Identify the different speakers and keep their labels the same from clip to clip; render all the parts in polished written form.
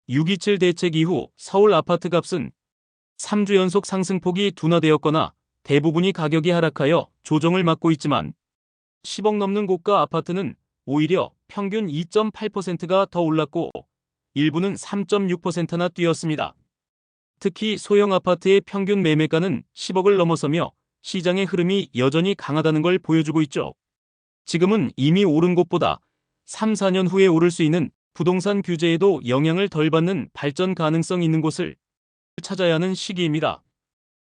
Speaker 1: 6.27 대책 이후 서울 아파트 값은 3주 연속 상승폭이 둔화되었거나 대부분이 가격이 하락하여 조정을 맞고 있지만 10억 넘는 고가 아파트는 오히려 평균 2.8%가 더 올랐고 일부는 3.6%나 뛰었습니다. 특히 소형 아파트의 평균 매매가는 10억을 넘어서며 시장의 흐름이 여전히 강하다는 걸 보여주고 있죠. 지금은 이미 오른 곳보다 3, 4년 후에 오를 수 있는 부동산 규제에도 영향을 덜 받는 발전 가능성 있는 곳을 찾아야 하는 시기입니다.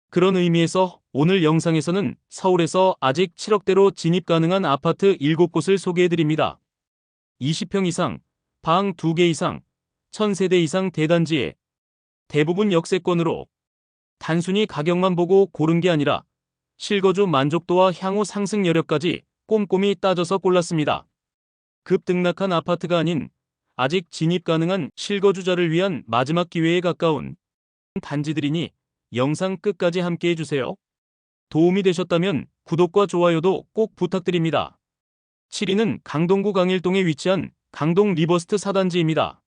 Speaker 1: 그런 의미에서 오늘 영상에서는 서울에서 아직 7억대로 진입 가능한 아파트 7곳을 소개해드립니다. 20평 이상, 방 2개 이상, 1000세대 이상 대단지에 대부분 역세권으로 단순히 가격만 보고 고른 게 아니라 실거주 만족도와 향후 상승 여력까지 꼼꼼히 따져서 골랐습니다. 급등락한 아파트가 아닌 아직 진입 가능한 실거주자를 위한 마지막 기회에 가까운 단지들이니 영상 끝까지 함께 해주세요. 도움이 되셨다면 구독과 좋아요도 꼭 부탁드립니다. 7위는 강동구 강일동에 위치한 강동 리버스트 4단지입니다.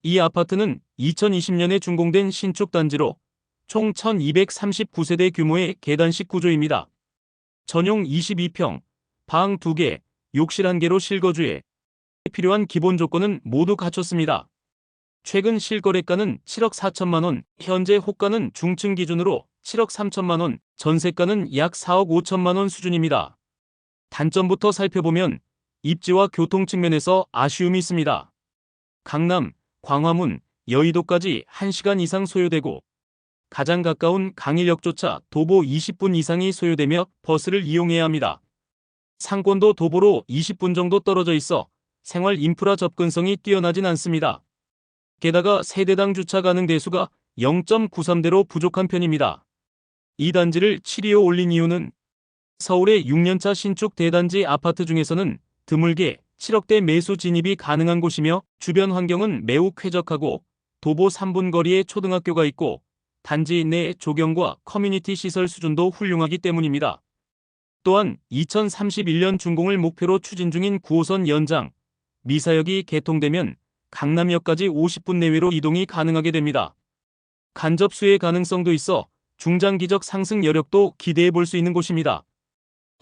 Speaker 1: 이 아파트는 2020년에 준공된 신축 단지로 총 1239세대 규모의 계단식 구조입니다. 전용 22평, 방 2개, 욕실 1개로 실거주에 필요한 기본 조건은 모두 갖췄습니다. 최근 실거래가는 7억 4천만 원, 현재 호가는 중층 기준으로 7억 3천만 원, 전세가는 약 4억 5천만 원 수준입니다. 단점부터 살펴보면 입지와 교통 측면에서 아쉬움이 있습니다. 강남, 광화문, 여의도까지 1시간 이상 소요되고 가장 가까운 강일역조차 도보 20분 이상이 소요되며 버스를 이용해야 합니다. 상권도 도보로 20분 정도 떨어져 있어 생활 인프라 접근성이 뛰어나진 않습니다. 게다가 세대당 주차 가능 대수가 0.93대로 부족한 편입니다. 이 단지를 7위에 올린 이유는 서울의 6년차 신축 대단지 아파트 중에서는 드물게 7억대 매수 진입이 가능한 곳이며 주변 환경은 매우 쾌적하고 도보 3분 거리에 초등학교가 있고 단지 내 조경과 커뮤니티 시설 수준도 훌륭하기 때문입니다. 또한 2031년 준공을 목표로 추진 중인 9호선 연장, 미사역이 개통되면 강남역까지 50분 내외로 이동이 가능하게 됩니다. 간접 수혜 가능성도 있어 중장기적 상승 여력도 기대해 볼 수 있는 곳입니다.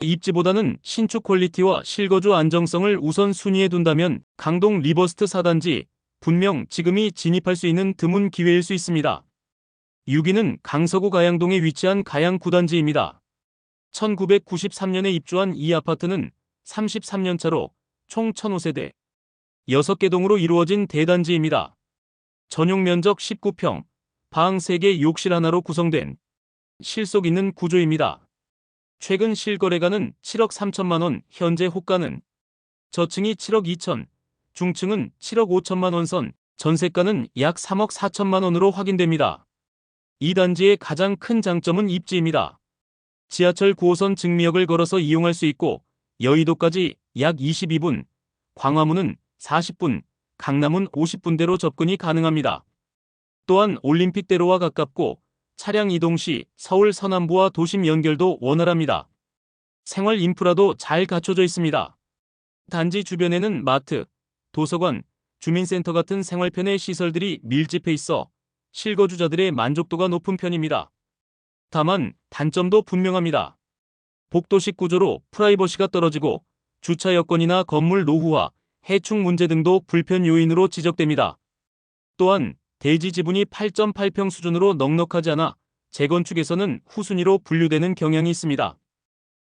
Speaker 1: 입지보다는 신축 퀄리티와 실거주 안정성을 우선 순위에 둔다면 강동 리버스트 4단지 분명 지금이 진입할 수 있는 드문 기회일 수 있습니다. 6위는 강서구 가양동에 위치한 가양 9단지입니다. 1993년에 입주한 이 아파트는 33년 차로 총 1005세대 6개 동으로 이루어진 대단지입니다. 전용 면적 19평, 방 3개 욕실 하나로 구성된 실속 있는 구조입니다. 최근 실거래가는 7억 3천만 원, 현재 호가는 저층이 7억 2천, 중층은 7억 5천만 원 선, 전세가는 약 3억 4천만 원으로 확인됩니다. 이 단지의 가장 큰 장점은 입지입니다. 지하철 9호선 증미역을 걸어서 이용할 수 있고 여의도까지 약 22분, 광화문은 40분, 강남은 50분대로 접근이 가능합니다. 또한 올림픽대로와 가깝고 차량 이동 시 서울 서남부와 도심 연결도 원활합니다. 생활 인프라도 잘 갖춰져 있습니다. 단지 주변에는 마트, 도서관, 주민센터 같은 생활편의 시설들이 밀집해 있어 실거주자들의 만족도가 높은 편입니다. 다만 단점도 분명합니다. 복도식 구조로 프라이버시가 떨어지고 주차 여건이나 건물 노후화, 해충 문제 등도 불편 요인으로 지적됩니다. 또한 대지 지분이 8.8평 수준으로 넉넉하지 않아 재건축에서는 후순위로 분류되는 경향이 있습니다.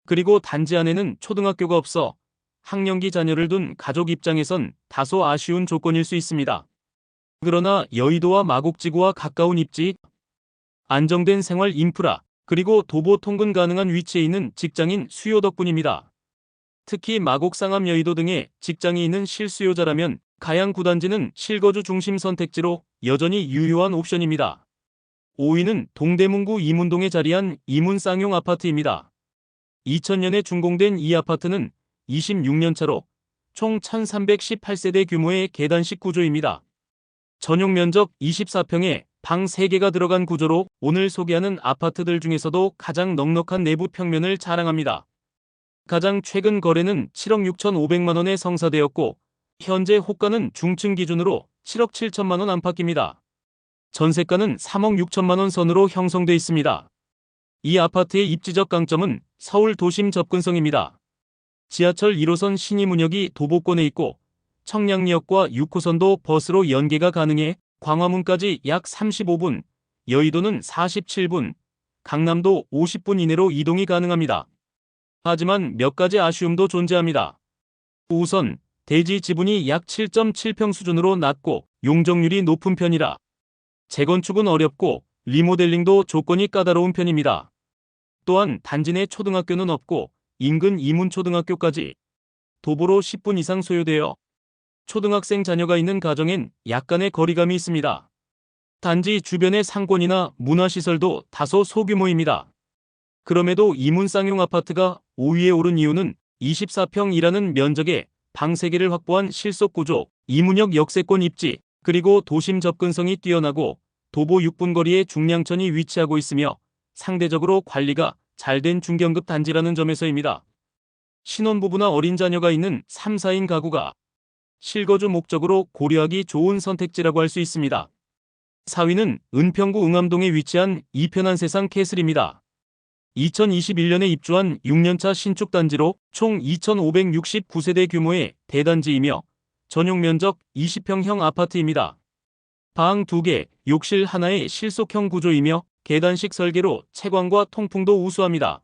Speaker 1: 그리고 단지 안에는 초등학교가 없어 학령기 자녀를 둔 가족 입장에선 다소 아쉬운 조건일 수 있습니다. 그러나 여의도와 마곡지구와 가까운 입지, 안정된 생활 인프라, 그리고 도보 통근 가능한 위치에 있는 직장인 수요 덕분입니다. 특히 마곡 상암 여의도 등에 직장이 있는 실수요자라면 가양 9단지는 실거주 중심 선택지로 여전히 유효한 옵션입니다. 5위는 동대문구 이문동에 자리한 이문 쌍용 아파트입니다. 2000년에 준공된 이 아파트는 26년 차로 총 1318세대 규모의 계단식 구조입니다. 전용 면적 24평에 방 3개가 들어간 구조로 오늘 소개하는 아파트들 중에서도 가장 넉넉한 내부 평면을 자랑합니다. 가장 최근 거래는 7억 6,500만 원에 성사되었고 현재 호가는 중층 기준으로 7억 7천만 원 안팎입니다. 전세가는 3억 6천만 원 선으로 형성돼 있습니다. 이 아파트의 입지적 강점은 서울 도심 접근성입니다. 지하철 1호선 신의문역이 도보권에 있고 청량리역과 6호선도 버스로 연계가 가능해 광화문까지 약 35분, 여의도는 47분, 강남도 50분 이내로 이동이 가능합니다. 하지만 몇 가지 아쉬움도 존재합니다. 우선 대지 지분이 약 7.7평 수준으로 낮고 용적률이 높은 편이라 재건축은 어렵고 리모델링도 조건이 까다로운 편입니다. 또한 단지 내 초등학교는 없고 인근 이문초등학교까지 도보로 10분 이상 소요되어 초등학생 자녀가 있는 가정엔 약간의 거리감이 있습니다. 단지 주변의 상권이나 문화시설도 다소 소규모입니다. 그럼에도 이문 쌍용 아파트가 5위에 오른 이유는 24평이라는 면적에 방 3개를 확보한 실속구조, 이문역 역세권 입지, 그리고 도심 접근성이 뛰어나고 도보 6분 거리에 중량천이 위치하고 있으며 상대적으로 관리가 잘된 중견급 단지라는 점에서입니다. 신혼부부나 어린 자녀가 있는 3, 4인 가구가 실거주 목적으로 고려하기 좋은 선택지라고 할 수 있습니다. 4위는 은평구 응암동에 위치한 이편한 세상 캐슬입니다. 2021년에 입주한 6년차 신축 단지로 총 2,569세대 규모의 대단지이며 전용 면적 20평형 아파트입니다. 방 2개, 욕실 하나의 실속형 구조이며 계단식 설계로 채광과 통풍도 우수합니다.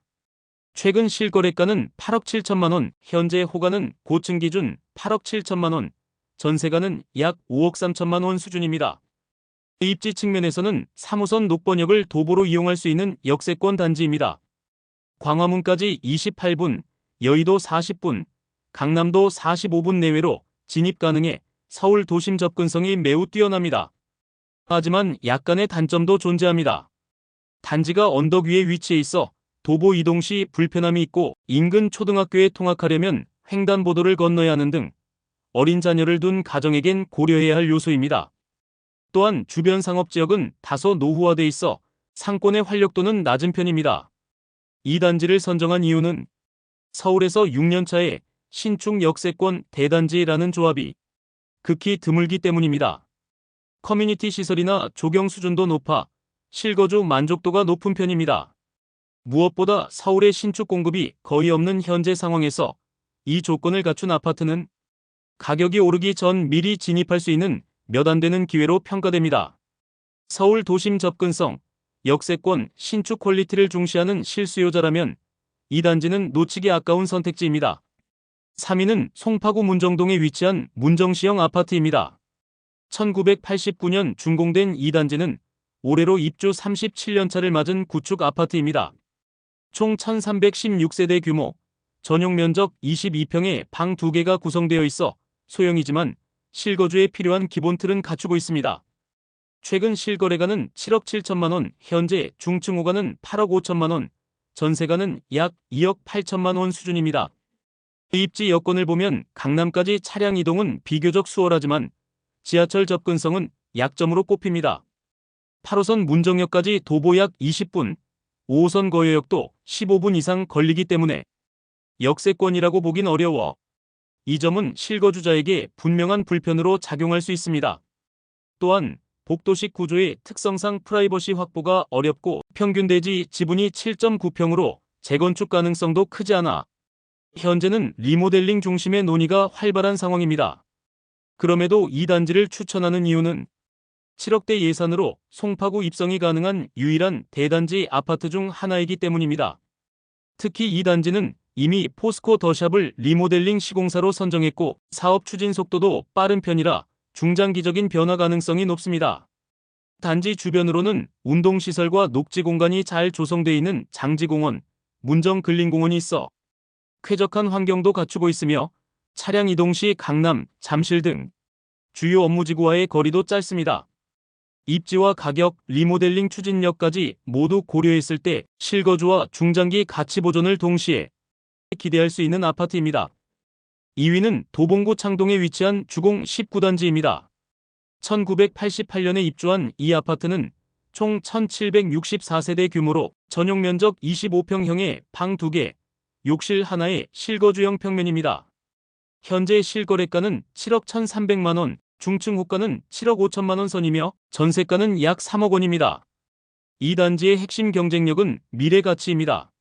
Speaker 1: 최근 실거래가는 8억 7천만 원, 현재 호가는 고층 기준 8억 7천만 원, 전세가는 약 5억 3천만 원 수준입니다. 입지 측면에서는 3호선 녹번역을 도보로 이용할 수 있는 역세권 단지입니다. 광화문까지 28분, 여의도 40분, 강남도 45분 내외로 진입 가능해 서울 도심 접근성이 매우 뛰어납니다. 하지만 약간의 단점도 존재합니다. 단지가 언덕 위에 위치해 있어 도보 이동 시 불편함이 있고 인근 초등학교에 통학하려면 횡단보도를 건너야 하는 등 어린 자녀를 둔 가정에겐 고려해야 할 요소입니다. 또한 주변 상업지역은 다소 노후화돼 있어 상권의 활력도는 낮은 편입니다. 이 단지를 선정한 이유는 서울에서 6년차의 신축 역세권 대단지라는 조합이 극히 드물기 때문입니다. 커뮤니티 시설이나 조경 수준도 높아 실거주 만족도가 높은 편입니다. 무엇보다 서울의 신축 공급이 거의 없는 현재 상황에서 이 조건을 갖춘 아파트는 가격이 오르기 전 미리 진입할 수 있는 몇 안 되는 기회로 평가됩니다. 서울 도심 접근성, 역세권, 신축 퀄리티를 중시하는 실수요자라면 이 단지는 놓치기 아까운 선택지입니다. 3위는 송파구 문정동에 위치한 문정시형 아파트입니다. 1989년 준공된 이 단지는 올해로 입주 37년차를 맞은 구축 아파트입니다. 총 1316세대 규모, 전용 면적 22평에 방 2개가 구성되어 있어 소형이지만 실거주에 필요한 기본 틀은 갖추고 있습니다. 최근 실거래가는 7억 7천만 원, 현재 중층 호가는 8억 5천만 원, 전세가는 약 2억 8천만 원 수준입니다. 입지 여건을 보면 강남까지 차량 이동은 비교적 수월하지만 지하철 접근성은 약점으로 꼽힙니다. 8호선 문정역까지 도보 약 20분, 5호선 거여역도 15분 이상 걸리기 때문에 역세권이라고 보긴 어려워 이 점은 실거주자에게 분명한 불편으로 작용할 수 있습니다. 또한 복도식 구조의 특성상 프라이버시 확보가 어렵고 평균 대지 지분이 7.9평으로 재건축 가능성도 크지 않아 현재는 리모델링 중심의 논의가 활발한 상황입니다. 그럼에도 이 단지를 추천하는 이유는 7억대 예산으로 송파구 입성이 가능한 유일한 대단지 아파트 중 하나이기 때문입니다. 특히 이 단지는 이미 포스코 더샵을 리모델링 시공사로 선정했고 사업 추진 속도도 빠른 편이라 중장기적인 변화 가능성이 높습니다. 단지 주변으로는 운동시설과 녹지 공간이 잘 조성되어 있는 장지공원, 문정근린공원이 있어 쾌적한 환경도 갖추고 있으며 차량 이동 시 강남, 잠실 등 주요 업무지구와의 거리도 짧습니다. 입지와 가격, 리모델링 추진력까지 모두 고려했을 때 실거주와 중장기 가치 보존을 동시에 기대할 수 있는 아파트입니다. 2위는 도봉구 창동에 위치한 주공 19단지입니다. 1988년에 입주한 이 아파트는 총 1764세대 규모로 전용 면적 25평형의 방 2개, 욕실 하나의 실거주형 평면입니다. 현재 실거래가는 7억 1,300만 원, 중층 호가는 7억 5천만 원 선이며 전세가는 약 3억 원입니다. 이 단지의 핵심 경쟁력은 미래 가치입니다.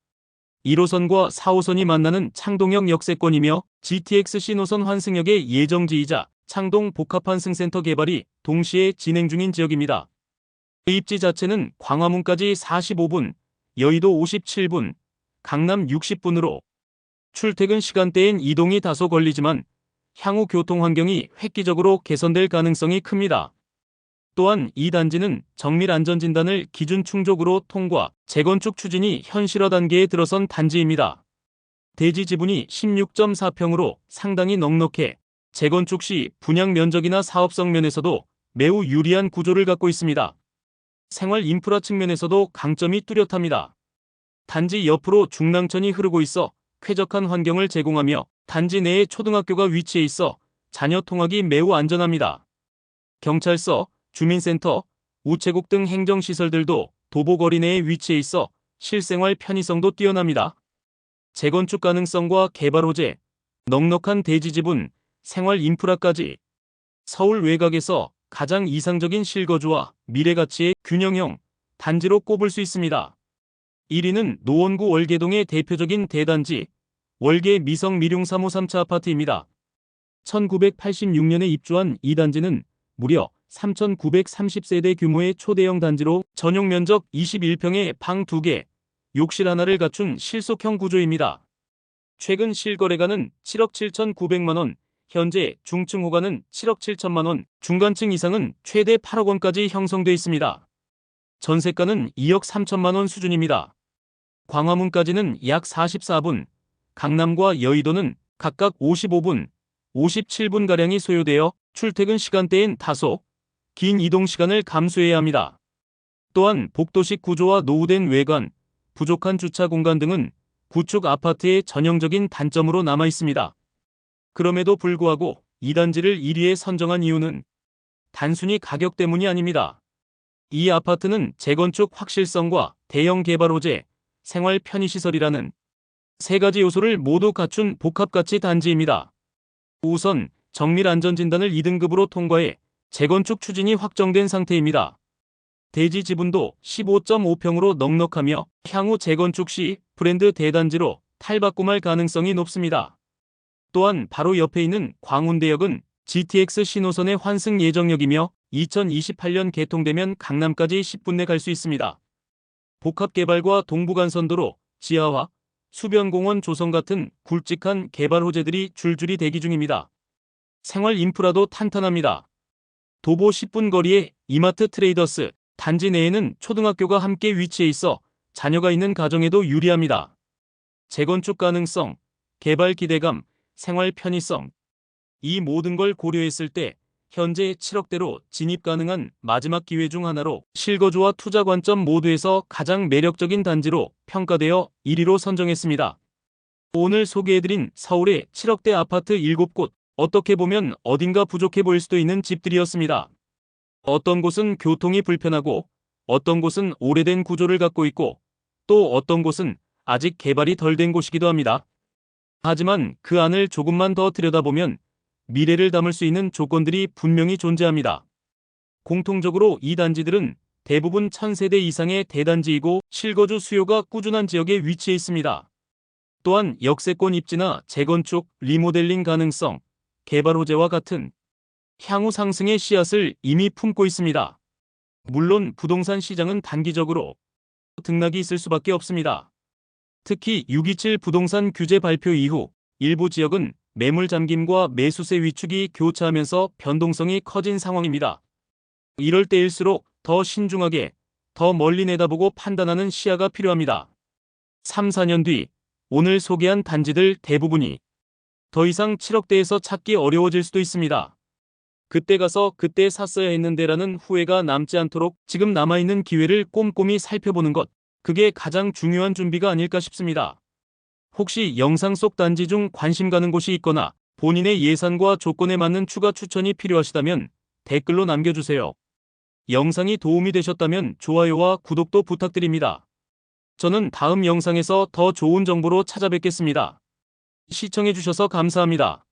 Speaker 1: 1호선과 4호선이 만나는 창동역 역세권이며 GTX 신호선 환승역의 예정지이자 창동 복합환승센터 개발이 동시에 진행 중인 지역입니다. 입지 자체는 광화문까지 45분, 여의도 57분, 강남 60분으로 출퇴근 시간대엔 이동이 다소 걸리지만 향후 교통 환경이 획기적으로 개선될 가능성이 큽니다. 또한 이 단지는 정밀 안전진단을 기준 충족으로 통과, 재건축 추진이 현실화 단계에 들어선 단지입니다. 대지 지분이 16.4평으로 상당히 넉넉해 재건축 시 분양 면적이나 사업성 면에서도 매우 유리한 구조를 갖고 있습니다. 생활 인프라 측면에서도 강점이 뚜렷합니다. 단지 옆으로 중랑천이 흐르고 있어 쾌적한 환경을 제공하며 단지 내에 초등학교가 위치해 있어 자녀 통학이 매우 안전합니다. 경찰서, 주민센터, 우체국 등 행정시설들도 도보거리 내에 위치해 있어 실생활 편의성도 뛰어납니다. 재건축 가능성과 개발 호재, 넉넉한 대지 지분, 생활 인프라까지 서울 외곽에서 가장 이상적인 실거주와 미래 가치의 균형형 단지로 꼽을 수 있습니다. 1위는 노원구 월계동의 대표적인 대단지 월계 미성 미룡 3호 3차 아파트입니다. 1986년에 입주한 이 단지는 무려 3,930세대 규모의 초대형 단지로 전용 면적 21평에 방 2개, 욕실 하나를 갖춘 실속형 구조입니다. 최근 실거래가는 7억 7,900만 원, 현재 중층 호가는 7억 7천만 원, 중간층 이상은 최대 8억 원까지 형성돼 있습니다. 전세가는 2억 3천만 원 수준입니다. 광화문까지는 약 44분, 강남과 여의도는 각각 55분, 57분가량이 소요되어 출퇴근 시간대엔 다소 긴 이동 시간을 감수해야 합니다. 또한 복도식 구조와 노후된 외관, 부족한 주차 공간 등은 구축 아파트의 전형적인 단점으로 남아 있습니다. 그럼에도 불구하고 이 단지를 1위에 선정한 이유는 단순히 가격 때문이 아닙니다. 이 아파트는 재건축 확실성과 대형 개발 호재, 생활 편의시설이라는 세 가지 요소를 모두 갖춘 복합가치 단지입니다. 우선 정밀 안전진단을 2등급으로 통과해 재건축 추진이 확정된 상태입니다. 대지 지분도 15.5평으로 넉넉하며 향후 재건축 시 브랜드 대단지로 탈바꿈할 가능성이 높습니다. 또한 바로 옆에 있는 광운대역은 GTX 신호선의 환승 예정역이며 2028년 개통되면 강남까지 10분 내 갈 수 있습니다. 복합개발과 동부간선도로, 지하화, 수변공원 조성 같은 굵직한 개발 호재들이 줄줄이 대기 중입니다. 생활 인프라도 탄탄합니다. 도보 10분 거리에 이마트 트레이더스, 단지 내에는 초등학교가 함께 위치해 있어 자녀가 있는 가정에도 유리합니다. 재건축 가능성, 개발 기대감, 생활 편의성, 이 모든 걸 고려했을 때 현재 7억대로 진입 가능한 마지막 기회 중 하나로 실거주와 투자 관점 모두에서 가장 매력적인 단지로 평가되어 1위로 선정했습니다. 오늘 소개해드린 서울의 7억대 아파트 7곳, 어떻게 보면 어딘가 부족해 보일 수도 있는 집들이었습니다. 어떤 곳은 교통이 불편하고 어떤 곳은 오래된 구조를 갖고 있고 또 어떤 곳은 아직 개발이 덜 된 곳이기도 합니다. 하지만 그 안을 조금만 더 들여다보면 미래를 담을 수 있는 조건들이 분명히 존재합니다. 공통적으로 이 단지들은 대부분 1000세대 이상의 대단지이고 실거주 수요가 꾸준한 지역에 위치해 있습니다. 또한 역세권 입지나 재건축, 리모델링 가능성, 개발 호재와 같은 향후 상승의 씨앗을 이미 품고 있습니다. 물론 부동산 시장은 단기적으로 등락이 있을 수밖에 없습니다. 특히 6.27 부동산 규제 발표 이후 일부 지역은 매물 잠김과 매수세 위축이 교차하면서 변동성이 커진 상황입니다. 이럴 때일수록 더 신중하게, 더 멀리 내다보고 판단하는 시야가 필요합니다. 3, 4년 뒤 오늘 소개한 단지들 대부분이 더 이상 7억대에서 찾기 어려워질 수도 있습니다. 그때 가서 그때 샀어야 했는데라는 후회가 남지 않도록 지금 남아있는 기회를 꼼꼼히 살펴보는 것, 그게 가장 중요한 준비가 아닐까 싶습니다. 혹시 영상 속 단지 중 관심 가는 곳이 있거나 본인의 예산과 조건에 맞는 추가 추천이 필요하시다면 댓글로 남겨주세요. 영상이 도움이 되셨다면 좋아요와 구독도 부탁드립니다. 저는 다음 영상에서 더 좋은 정보로 찾아뵙겠습니다. 시청해주셔서 감사합니다.